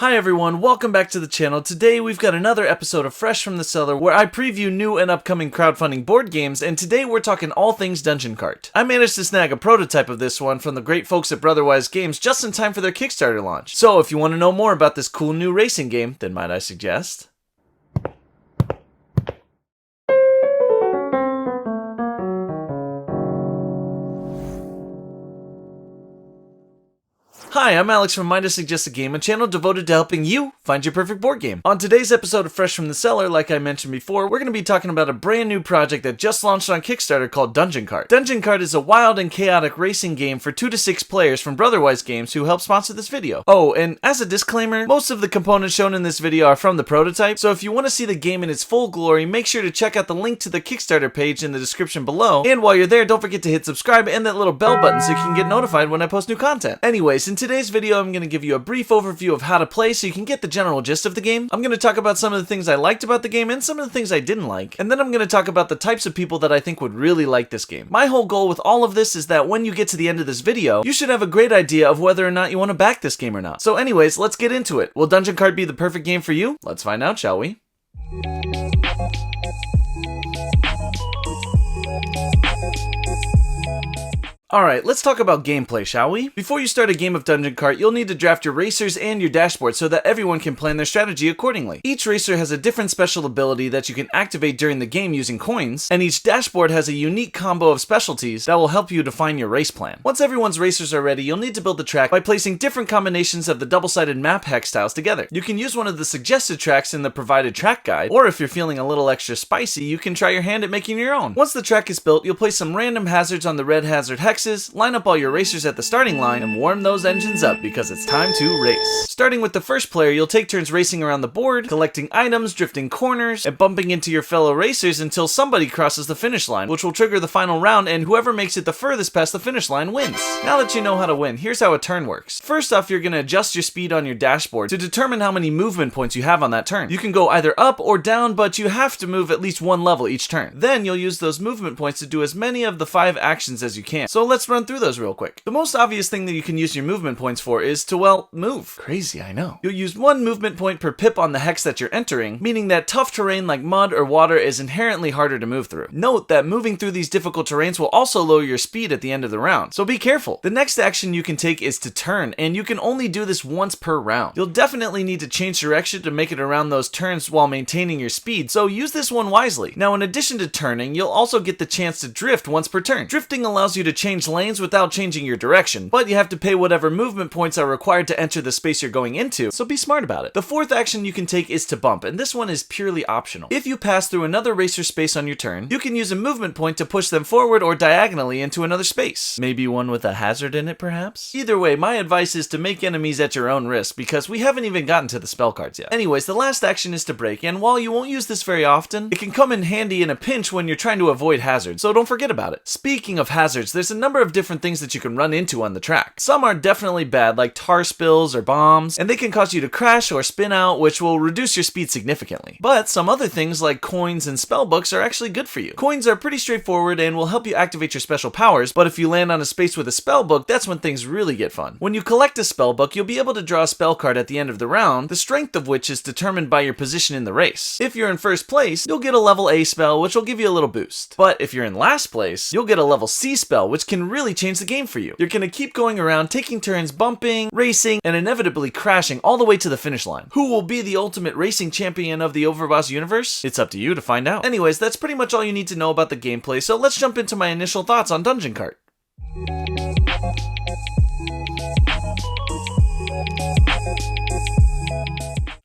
Hi everyone, welcome back to the channel. Today we've got another episode of Fresh from the Cellar where I preview new and upcoming crowdfunding board games, and today we're talking all things Dungeon Kart. I managed to snag a prototype of this one from the great folks at Brotherwise Games just in time for their Kickstarter launch. So if you want to know more about this cool new racing game, then might I suggest... Hi, I'm Alex from Might I Suggest a Game, a channel devoted to helping you find your perfect board game. On today's episode of Fresh from the Cellar, like I mentioned before, we're going to be talking about a brand new project that just launched on Kickstarter called Dungeon Kart. Dungeon Kart is a wild and chaotic racing game for 2 to 6 players from Brotherwise Games who helped sponsor this video. Oh, and as a disclaimer, most of the components shown in this video are from the prototype, so if you want to see the game in its full glory, make sure to check out the link to the Kickstarter page in the description below, and while you're there, don't forget to hit subscribe and that little bell button so you can get notified when I post new content. Anyways, in today's video, I'm going to give you a brief overview of how to play so you can get the general gist of the game. I'm going to talk about some of the things I liked about the game and some of the things I didn't like, and then I'm going to talk about the types of people that I think would really like this game. My whole goal with all of this is that when you get to the end of this video, you should have a great idea of whether or not you want to back this game or not. So anyways, let's get into it. Will Dungeon Kart be the perfect game for you? Let's find out, shall we? Alright, let's talk about gameplay, shall we? Before you start a game of Dungeon Kart, you'll need to draft your racers and your dashboard so that everyone can plan their strategy accordingly. Each racer has a different special ability that you can activate during the game using coins, and each dashboard has a unique combo of specialties that will help you define your race plan. Once everyone's racers are ready, you'll need to build the track by placing different combinations of the double-sided map hex tiles together. You can use one of the suggested tracks in the provided track guide, or if you're feeling a little extra spicy, you can try your hand at making your own. Once the track is built, you'll place some random hazards on the red hazard hex, line up all your racers at the starting line, and warm those engines up because it's time to race. Starting with the first player, you'll take turns racing around the board, collecting items, drifting corners, and bumping into your fellow racers until somebody crosses the finish line, which will trigger the final round, and whoever makes it the furthest past the finish line wins. Now that you know how to win, here's how a turn works. First off, you're going to adjust your speed on your dashboard to determine how many movement points you have on that turn. You can go either up or down, but you have to move at least one level each turn. Then you'll use those movement points to do as many of the 5 actions as you can. So let's run through those real quick. The most obvious thing that you can use your movement points for is to, well, move. Crazy, I know. You'll use 1 movement point per pip on the hex that you're entering, meaning that tough terrain like mud or water is inherently harder to move through. Note that moving through these difficult terrains will also lower your speed at the end of the round, so be careful. The next action you can take is to turn, and you can only do this once per round. You'll definitely need to change direction to make it around those turns while maintaining your speed, so use this one wisely. Now, in addition to turning, you'll also get the chance to drift once per turn. Drifting allows you to change lanes without changing your direction, but you have to pay whatever movement points are required to enter the space you're going into, so be smart about it. The fourth action you can take is to bump, and this one is purely optional. If you pass through another racer's space on your turn, you can use a movement point to push them forward or diagonally into another space. Maybe one with a hazard in it, perhaps? Either way, my advice is to make enemies at your own risk, because we haven't even gotten to the spell cards yet. Anyways, the last action is to brake, and while you won't use this very often, it can come in handy in a pinch when you're trying to avoid hazards, so don't forget about it. Speaking of hazards, there's a number of different things that you can run into on the track. Some are definitely bad, like tar spills or bombs, and they can cause you to crash or spin out, which will reduce your speed significantly. But some other things like coins and spellbooks are actually good for you. Coins are pretty straightforward and will help you activate your special powers, but if you land on a space with a spellbook, that's when things really get fun. When you collect a spellbook, you'll be able to draw a spell card at the end of the round, the strength of which is determined by your position in the race. If you're in first place, you'll get a level A spell, which will give you a little boost. But if you're in last place, you'll get a level C spell, which can really change the game for you. You're going to keep going around, taking turns bumping, racing, and inevitably crashing all the way to the finish line. Who will be the ultimate racing champion of the Overboss universe? It's up to you to find out. Anyways, that's pretty much all you need to know about the gameplay, so let's jump into my initial thoughts on Dungeon Kart.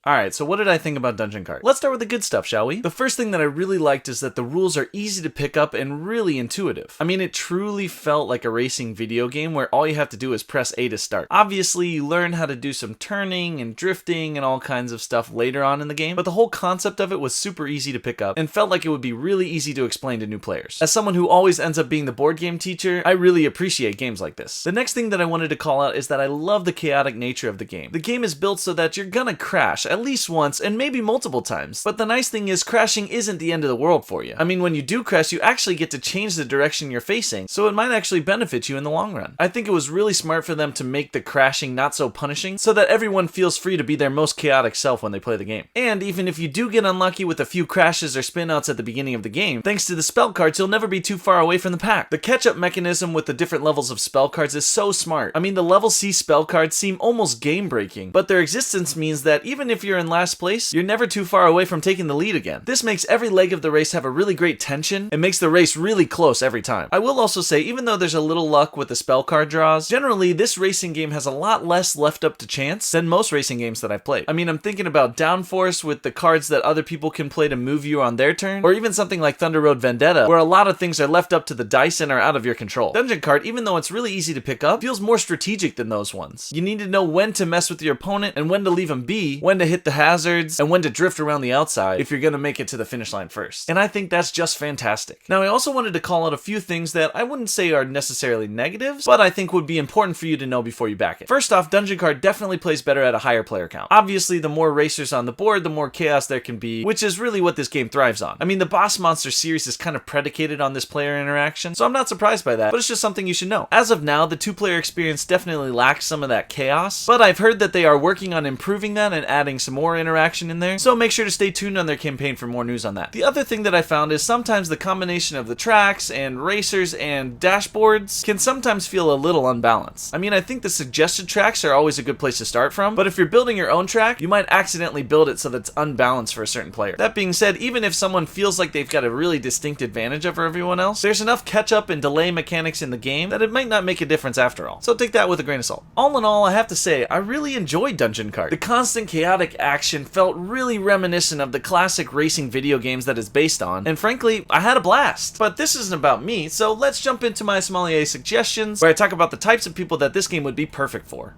Alright, so what did I think about Dungeon Kart? Let's start with the good stuff, shall we? The first thing that I really liked is that the rules are easy to pick up and really intuitive. I mean, it truly felt like a racing video game where all you have to do is press A to start. Obviously, you learn how to do some turning and drifting and all kinds of stuff later on in the game, but the whole concept of it was super easy to pick up and felt like it would be really easy to explain to new players. As someone who always ends up being the board game teacher, I really appreciate games like this. The next thing that I wanted to call out is that I love the chaotic nature of the game. The game is built so that you're gonna crash, at least once and maybe multiple times. But the nice thing is crashing isn't the end of the world for you. I mean, when you do crash, you actually get to change the direction you're facing, so it might actually benefit you in the long run. I think it was really smart for them to make the crashing not so punishing, so that everyone feels free to be their most chaotic self when they play the game. And even if you do get unlucky with a few crashes or spinouts at the beginning of the game, thanks to the spell cards, you'll never be too far away from the pack. The catch-up mechanism with the different levels of spell cards is so smart. I mean, the level C spell cards seem almost game-breaking, but their existence means that even if you're in last place, you're never too far away from taking the lead again. This makes every leg of the race have a really great tension and makes the race really close every time. I will also say, even though there's a little luck with the spell card draws, generally this racing game has a lot less left up to chance than most racing games that I've played. I mean, I'm thinking about Downforce with the cards that other people can play to move you on their turn, or even something like Thunder Road Vendetta, where a lot of things are left up to the dice and are out of your control. Dungeon Kart, even though it's really easy to pick up, feels more strategic than those ones. You need to know when to mess with your opponent and when to leave them be, when to hit the hazards, and when to drift around the outside if you're gonna make it to the finish line first. And I think that's just fantastic. Now, I also wanted to call out a few things that I wouldn't say are necessarily negatives, but I think would be important for you to know before you back it. First off, Dungeon Kart definitely plays better at a higher player count. Obviously, the more racers on the board, the more chaos there can be, which is really what this game thrives on. I mean, the Boss Monster series is kind of predicated on this player interaction, so I'm not surprised by that, but it's just something you should know. As of now, the two-player experience definitely lacks some of that chaos, but I've heard that they are working on improving that and adding some more interaction in there, so make sure to stay tuned on their campaign for more news on that. The other thing that I found is sometimes the combination of the tracks and racers and dashboards can sometimes feel a little unbalanced. I mean, I think the suggested tracks are always a good place to start from, but if you're building your own track, you might accidentally build it so that it's unbalanced for a certain player. That being said, even if someone feels like they've got a really distinct advantage over everyone else, there's enough catch-up and delay mechanics in the game that it might not make a difference after all. So take that with a grain of salt. All in all, I have to say, I really enjoyed Dungeon Kart. The constant chaotic action felt really reminiscent of the classic racing video games that it's based on, and frankly, I had a blast. But this isn't about me, so let's jump into my Sommelier suggestions, where I talk about the types of people that this game would be perfect for.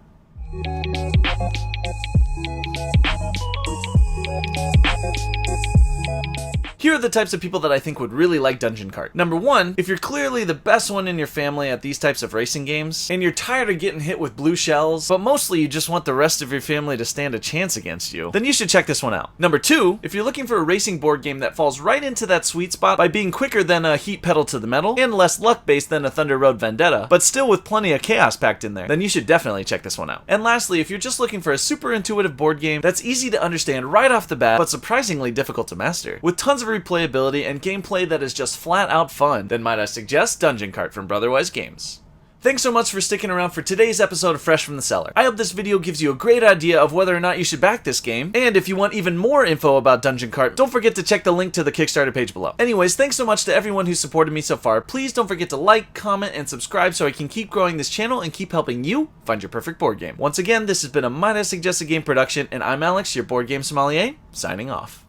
Here are the types of people that I think would really like Dungeon Kart. Number one, if you're clearly the best one in your family at these types of racing games, and you're tired of getting hit with blue shells, but mostly you just want the rest of your family to stand a chance against you, then you should check this one out. Number two, if you're looking for a racing board game that falls right into that sweet spot by being quicker than a Heat Pedal to the Metal, and less luck-based than a Thunder Road Vendetta, but still with plenty of chaos packed in there, then you should definitely check this one out. And lastly, if you're just looking for a super intuitive board game that's easy to understand right off the bat, but surprisingly difficult to master, with tons of replayability and gameplay that is just flat out fun, then might I suggest Dungeon Kart from Brotherwise Games. Thanks so much for sticking around for today's episode of Fresh from the Cellar. I hope this video gives you a great idea of whether or not you should back this game, and if you want even more info about Dungeon Kart, don't forget to check the link to the Kickstarter page below. Anyways, thanks so much to everyone who's supported me so far. Please don't forget to like, comment, and subscribe so I can keep growing this channel and keep helping you find your perfect board game. Once again, this has been a Might I Suggest a Game production, and I'm Alex, your board game sommelier, signing off.